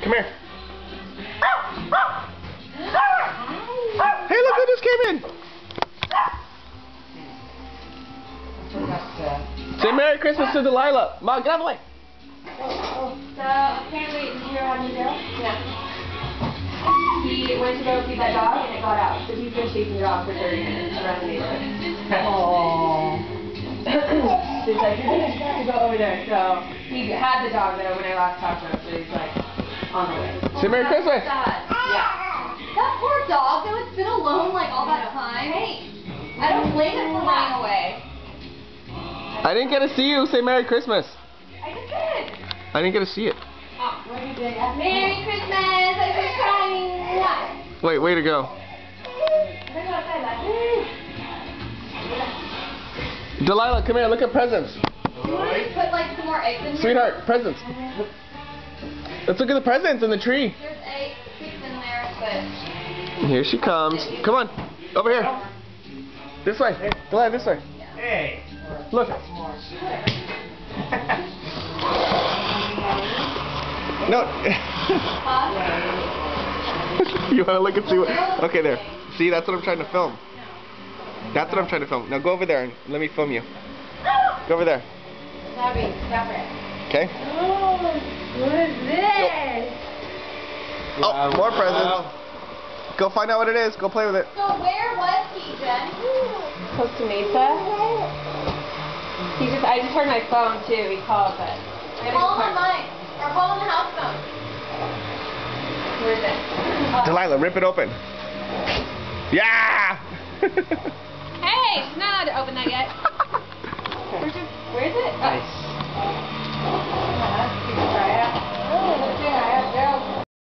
Come here. Hey, look who just came in. Say Merry Christmas to Delilah. Mom, get out of the way. So, apparently, did you hear how he goes? Yeah. He went to go feed that dog and it got out. So he's been chasing the dog for 30 minutes around the neighborhood. Aww. He's like, you're going to have to go over there. So he had the dog there when I last talked to him. So he's like, on the way. Say Merry Christmas. Yeah. That poor dog that was been alone like all that time. Hey, I don't blame it for running away. I didn't get to see you. Say Merry Christmas. I just did. I didn't get to see it. Oh, what are you doing? Merry Christmas. I'm just crying. Wait, way to go. Delilah, come here. Look at presents. You want to put like some more eggs in here? Sweetheart, presents. Let's look at the presents in the tree. There's eggs in there, but... Here she comes. Come on. Over here. This way. Delilah, this way. Hey. Look. No. You want to look and see what... Okay, there. See, that's what I'm trying to film. That's what I'm trying to film. Now go over there and let me film you. Go over there. Okay? Oh, what is this? Oh, more presents. Go find out what it is. Go play with it. So where was he, Jen? Costa Mesa. I just heard my phone too. He called, but Call him on mine. Or call him the house phone. Where is it? Delilah, rip it open. Yeah! Hey, she's not allowed to open that yet. Where is it? Nice.